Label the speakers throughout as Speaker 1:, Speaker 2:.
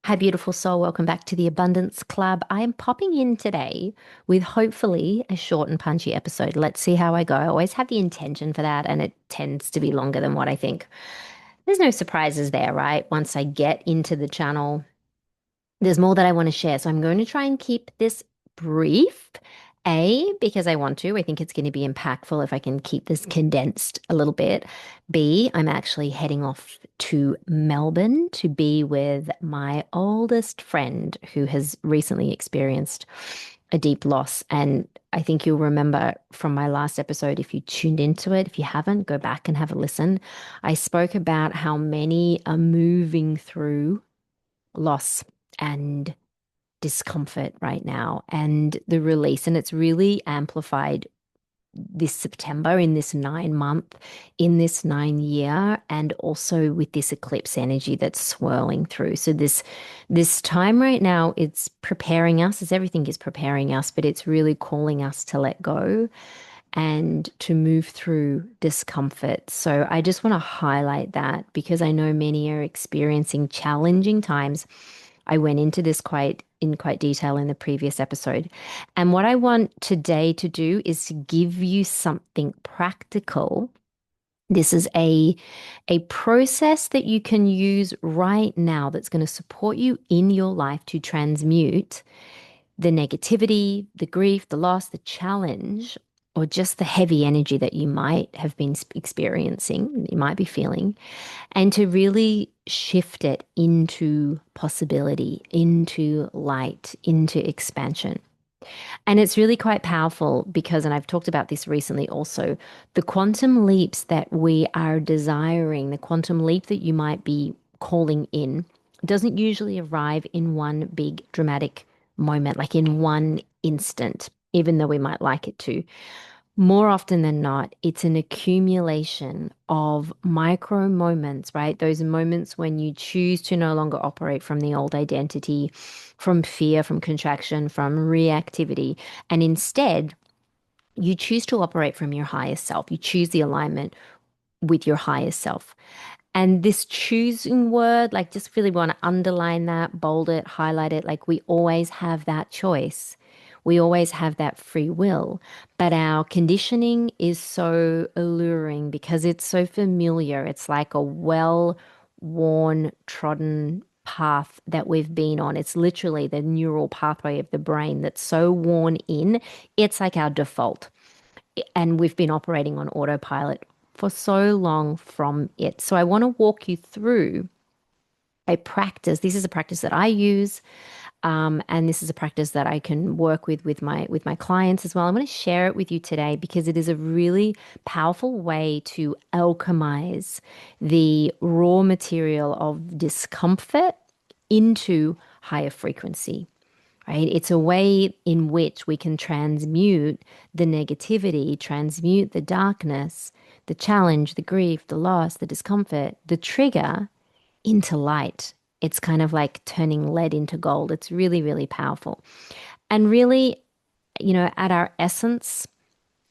Speaker 1: Hi, beautiful soul. Welcome back to the Abundance Club. I am popping in today with hopefully a short and punchy episode. Let's see how I go. I always have the intention for that, and it tends to be longer than what I think. There's no surprises there, right? Once I get into the channel, there's more that I want to share. So I'm going to try and keep this brief. A, because I want to. I think it's going to be impactful if I can keep this condensed a little bit. B, I'm actually heading off to Melbourne to be with my oldest friend who has recently experienced a deep loss. And I think you'll remember from my last episode, if you tuned into it, if you haven't, go back and have a listen. I spoke about how many are moving through loss and discomfort right now and the release. And it's really amplified this September, in this 9 month, in this 9 year, and also with this eclipse energy that's swirling through. So this time right now, it's preparing us, as everything is preparing us, but it's really calling us to let go and to move through discomfort. So I just want to highlight that because I know many are experiencing challenging times. I went into this quite detail in the previous episode. And what I want today to do is to give you something practical. This is a process that you can use right now that's going to support you in your life to transmute the negativity, the grief, the loss, the challenge, or just the heavy energy that you might have been experiencing, you might be feeling, and to really shift it into possibility, into light, into expansion. And it's really quite powerful because, and I've talked about this recently also, the quantum leaps that we are desiring, the quantum leap that you might be calling in, doesn't usually arrive in one big dramatic moment, like in one instant, even though we might like it to. More often than not, it's an accumulation of micro moments, right? Those moments when you choose to no longer operate from the old identity, from fear, from contraction, from reactivity, and instead you choose to operate from your highest self. You choose the alignment with your highest self. And this choosing word, like, just really want to underline that, bold it, highlight it. Like, we always have that choice. We always have that free will. But our conditioning is so alluring because it's so familiar. It's like a well worn, trodden path that we've been on. It's literally the neural pathway of the brain that's so worn in. It's like our default, and we've been operating on autopilot for so long from it. So I want to walk you through a practice. This is a practice that I use, and this is a practice that I can work with my clients as well. I'm going to share it with you today because it is a really powerful way to alchemize the raw material of discomfort into higher frequency, right? It's a way in which we can transmute the negativity, transmute the darkness, the challenge, the grief, the loss, the discomfort, the trigger into light. It's kind of like turning lead into gold. It's really, really powerful. And really, at our essence,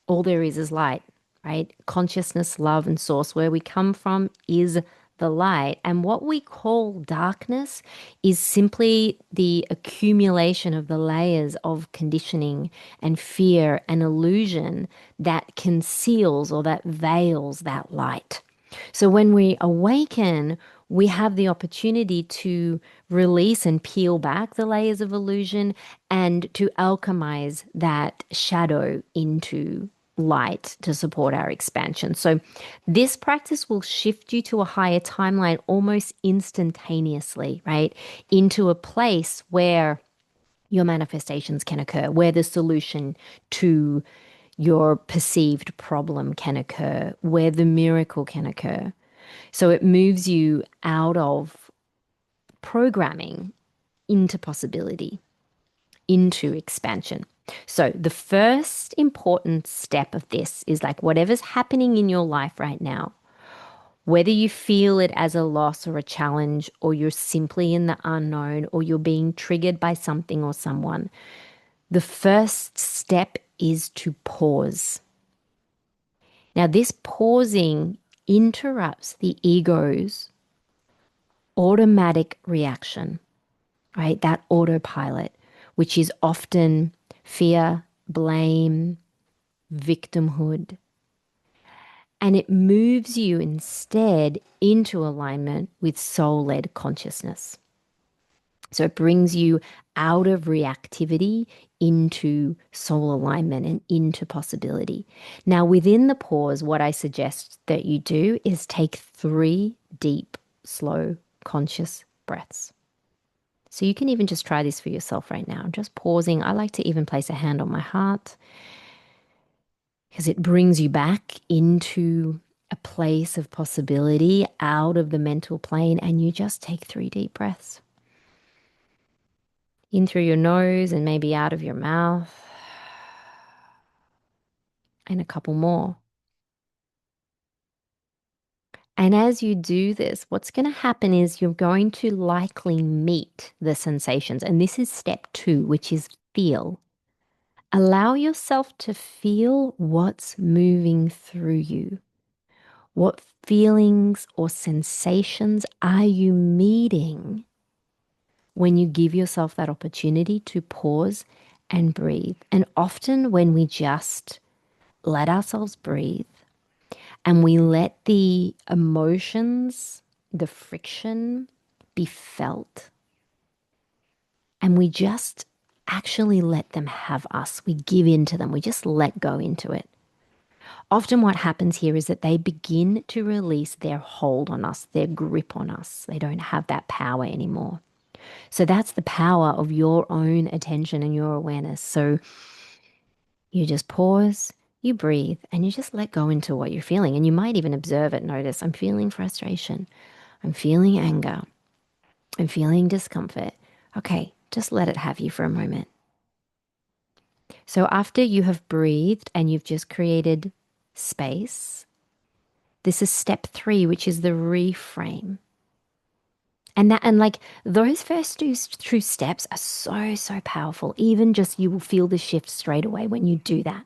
Speaker 1: all there is light, right? Consciousness, love, and source. Where we come from is the light. And what we call darkness is simply the accumulation of the layers of conditioning and fear and illusion that conceals or that veils that light. So when we awaken, we have the opportunity to release and peel back the layers of illusion and to alchemize that shadow into light to support our expansion. So this practice will shift you to a higher timeline almost instantaneously, right? Into a place where your manifestations can occur, where the solution to your perceived problem can occur, where the miracle can occur. So it moves you out of programming into possibility, into expansion. So the first important step of this is like whatever's happening in your life right now, whether you feel it as a loss or a challenge, or you're simply in the unknown, or you're being triggered by something or someone, the first step is to pause. Now, this pausing interrupts the ego's automatic reaction. right? That autopilot, which is often fear, blame, victimhood. And it moves you instead into alignment with soul led consciousness. So it brings you out of reactivity into soul alignment and into possibility. Now, within the pause, what I suggest that you do is take 3 deep, slow, conscious breaths. So you can even just try this for yourself right now. Just pausing. I like to even place a hand on my heart because it brings you back into a place of possibility out of the mental plane, and you just take 3 deep breaths. In through your nose and maybe out of your mouth. And a couple more. And as you do this, what's going to happen is you're going to likely meet the sensations. And this is step 2, which is feel. Allow yourself to feel what's moving through you. What feelings or sensations are you meeting when you give yourself that opportunity to pause and breathe? And often when we just let ourselves breathe and we let the emotions, the friction be felt, and we just actually let them have us, we give in to them, we just let go into it. Often what happens here is that they begin to release their hold on us, their grip on us. They don't have that power anymore. So that's the power of your own attention and your awareness. So you just pause, you breathe, and you just let go into what you're feeling. And you might even observe it. Notice, I'm feeling frustration. I'm feeling anger. I'm feeling discomfort. Okay, just let it have you for a moment. So after you have breathed and you've just created space, this is step 3, which is the reframe. And like those first 2 steps are so powerful. Even just you will feel the shift straight away when you do that.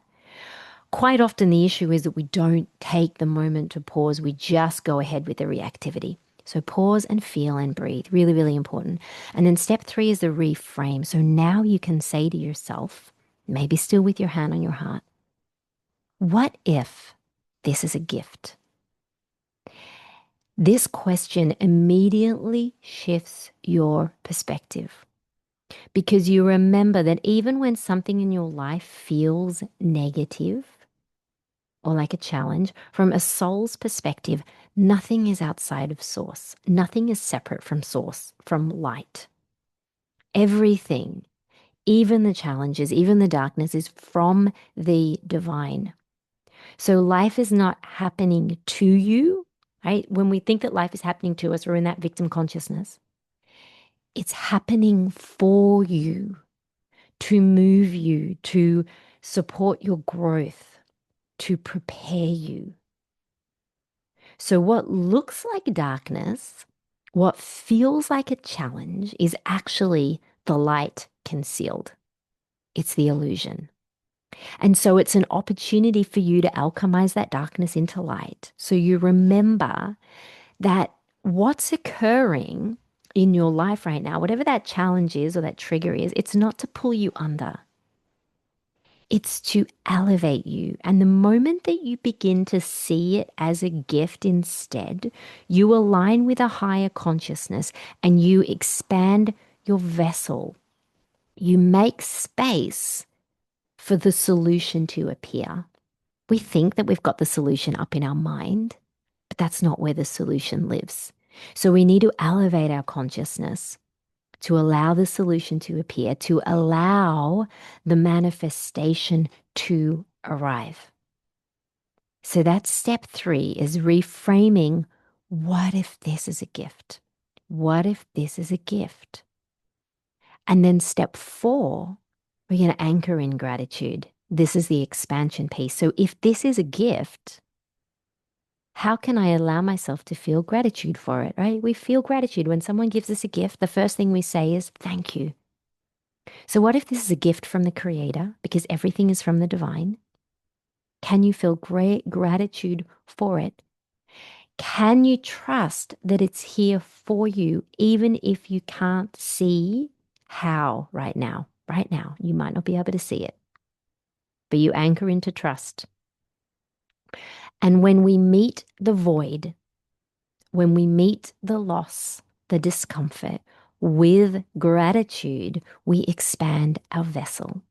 Speaker 1: Quite often the issue is that we don't take the moment to pause. We just go ahead with the reactivity. So pause and feel and breathe. Really, really important. And then step 3 is the reframe. So now you can say to yourself, maybe still with your hand on your heart, what if this is a gift? This question immediately shifts your perspective because you remember that even when something in your life feels negative or like a challenge, from a soul's perspective, nothing is outside of source. Nothing is separate from source, from light. Everything, even the challenges, even the darkness, is from the divine. So life is not happening to you, right? When we think that life is happening to us, we're in that victim consciousness. It's happening for you, to move you, to support your growth, to prepare you. So what looks like darkness, what feels like a challenge, is actually the light concealed. It's the illusion. And so it's an opportunity for you to alchemize that darkness into light. So you remember that what's occurring in your life right now, whatever that challenge is or that trigger is, it's not to pull you under. It's to elevate you. And the moment that you begin to see it as a gift instead, you align with a higher consciousness and you expand your vessel. You make space for the solution to appear. We think that we've got the solution up in our mind, but that's not where the solution lives. So we need to elevate our consciousness to allow the solution to appear, to allow the manifestation to arrive. So that's step 3, is reframing. What if this is a gift? What if this is a gift? And then step 4, we're going to anchor in gratitude. This is the expansion piece. So if this is a gift, how can I allow myself to feel gratitude for it, right? We feel gratitude when someone gives us a gift. The first thing we say is thank you. So what if this is a gift from the Creator, because everything is from the divine? Can you feel great gratitude for it? Can you trust that it's here for you, even if you can't see How right now? Right now. You might not be able to see it, but you anchor into trust. And when we meet the void, when we meet the loss, the discomfort with gratitude, we expand our vessel.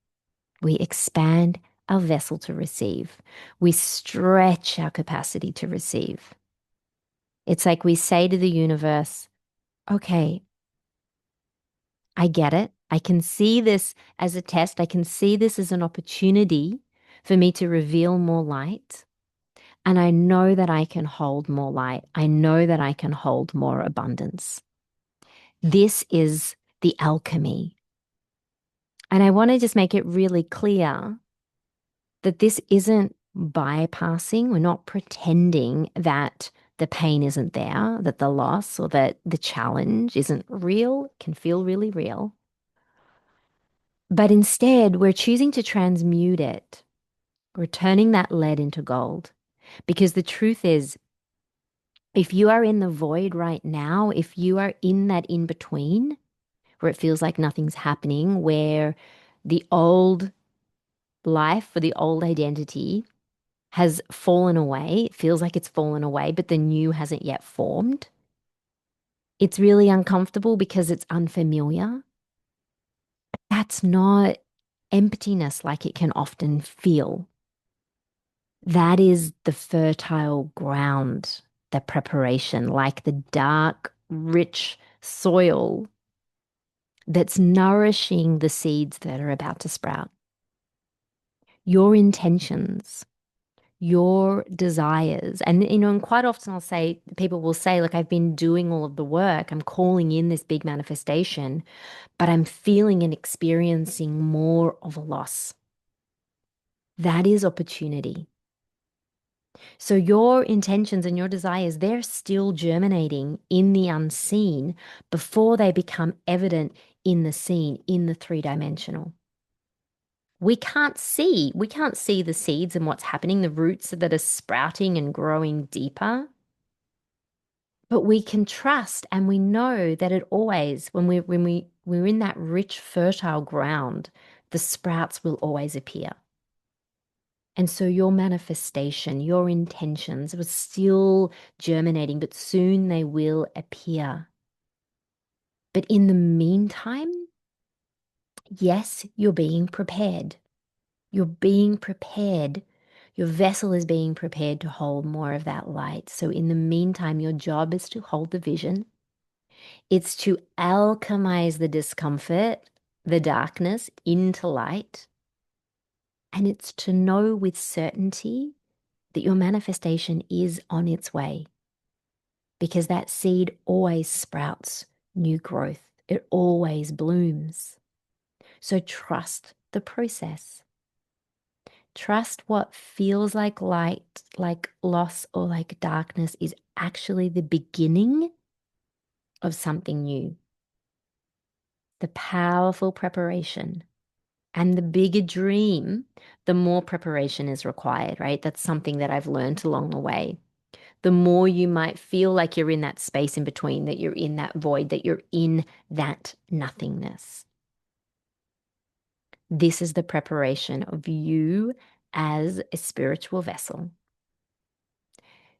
Speaker 1: We expand our vessel to receive. We stretch our capacity to receive. It's like we say to the universe, okay, I get it. I can see this as a test. I can see this as an opportunity for me to reveal more light. And I know that I can hold more light. I know that I can hold more abundance. This is the alchemy. And I want to just make it really clear that this isn't bypassing. We're not pretending that the pain isn't there, that the loss or that the challenge isn't real, it can feel really real. But instead, we're choosing to transmute it. We're turning that lead into gold. Because the truth is, if you are in the void right now, if you are in that in between where it feels like nothing's happening, where the old life or the old identity has fallen away, it feels like it's fallen away, but the new hasn't yet formed. It's really uncomfortable because it's unfamiliar. That's not emptiness like it can often feel. That is the fertile ground, the preparation, like the dark, rich soil that's nourishing the seeds that are about to sprout. Your intentions, your desires. And, and quite often I'll say, people will say, look, I've been doing all of the work. I'm calling in this big manifestation, but I'm feeling and experiencing more of a loss. That is opportunity. So your intentions and your desires, they're still germinating in the unseen before they become evident in the seen, in the three-dimensional. We can't see the seeds and what's happening, the roots that are sprouting and growing deeper. But we can trust and we know that it always, when we're in that rich, fertile ground, the sprouts will always appear. And so your manifestation, your intentions were still germinating, but soon they will appear. But in the meantime, yes, you're being prepared. You're being prepared. Your vessel is being prepared to hold more of that light. So in the meantime, your job is to hold the vision. It's to alchemize the discomfort, the darkness into light. And it's to know with certainty that your manifestation is on its way, because that seed always sprouts new growth. It always blooms. So trust the process. Trust what feels like light, like loss, or like darkness is actually the beginning of something new. The powerful preparation. And the bigger dream, the more preparation is required, right? That's something that I've learned along the way. The more you might feel like you're in that space in between, that you're in that void, that you're in that nothingness. This is the preparation of you as a spiritual vessel.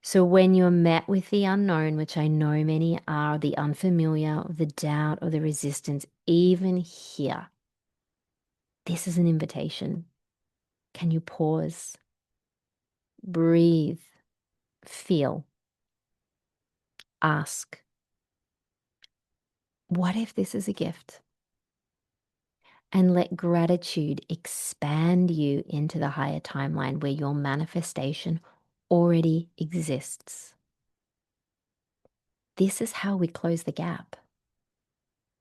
Speaker 1: So when you're met with the unknown, which I know many are, the unfamiliar, the doubt, or the resistance, even here, this is an invitation. Can you pause, breathe, feel, ask, what if this is a gift? And let gratitude expand you into the higher timeline where your manifestation already exists. This is how we close the gap.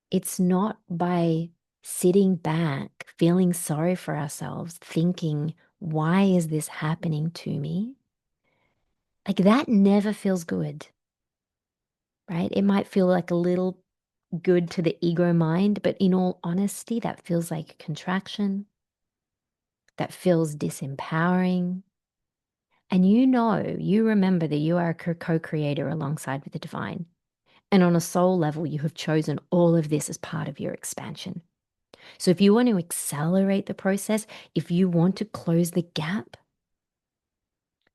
Speaker 1: It's not by sitting back, feeling sorry for ourselves, thinking, why is this happening to me? Like that never feels good, right? It might feel like a little good to the ego mind, but in all honesty, that feels like contraction. That feels disempowering. And you know, you remember that you are a co-creator alongside with the divine. And on a soul level, you have chosen all of this as part of your expansion. So if you want to accelerate the process, if you want to close the gap,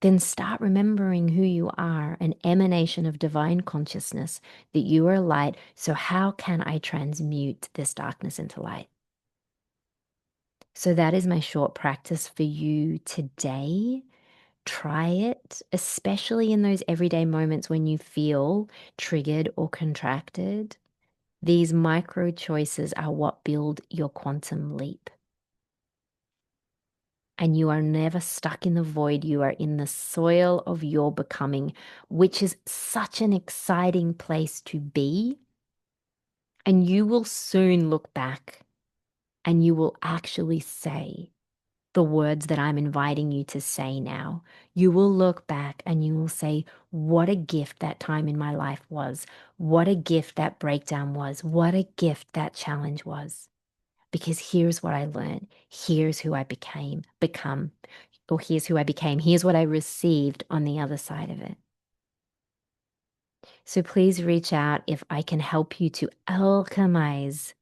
Speaker 1: then start remembering who you are, an emanation of divine consciousness, that you are light. So how can I transmute this darkness into light? So that is my short practice for you today. Try it, especially in those everyday moments when you feel triggered or contracted. These micro choices are what build your quantum leap. And you are never stuck in the void. You are in the soil of your becoming, which is such an exciting place to be. And you will soon look back and you will actually say the words that I'm inviting you to say now. You will look back and you will say, what a gift that time in my life was. What a gift that breakdown was. What a gift that challenge was. Because here's what I learned. Here's who I become, or here's who I became. Here's what I received on the other side of it. So please reach out if I can help you to alchemize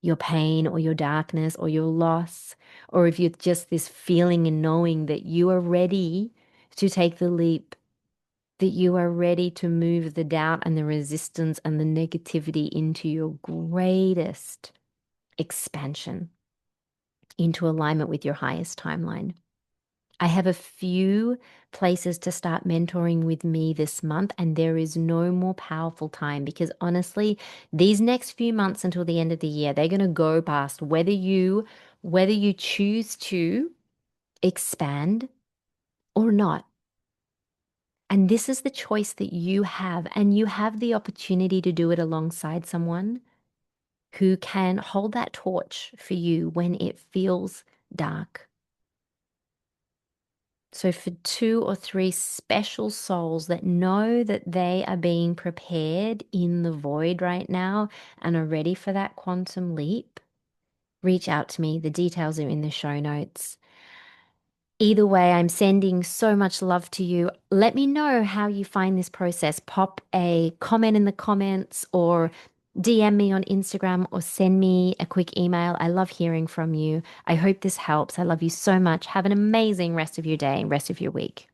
Speaker 1: your pain or your darkness or your loss, or if you're just this feeling and knowing that you are ready to take the leap, that you are ready to move the doubt and the resistance and the negativity into your greatest expansion, into alignment with your highest timeline. I have a few places to start mentoring with me this month, and there is no more powerful time because honestly, these next few months until the end of the year, they're going to go past whether you choose to expand or not. And this is the choice that you have, and you have the opportunity to do it alongside someone who can hold that torch for you when it feels dark. So, for 2 or 3 special souls that know that they are being prepared in the void right now and are ready for that quantum leap, reach out to me. The details are in the show notes. Either way, I'm sending so much love to you. Let me know how you find this process. Pop a comment in the comments or DM me on Instagram or send me a quick email. I love hearing from you. I hope this helps. I love you so much. Have an amazing rest of your day and rest of your week.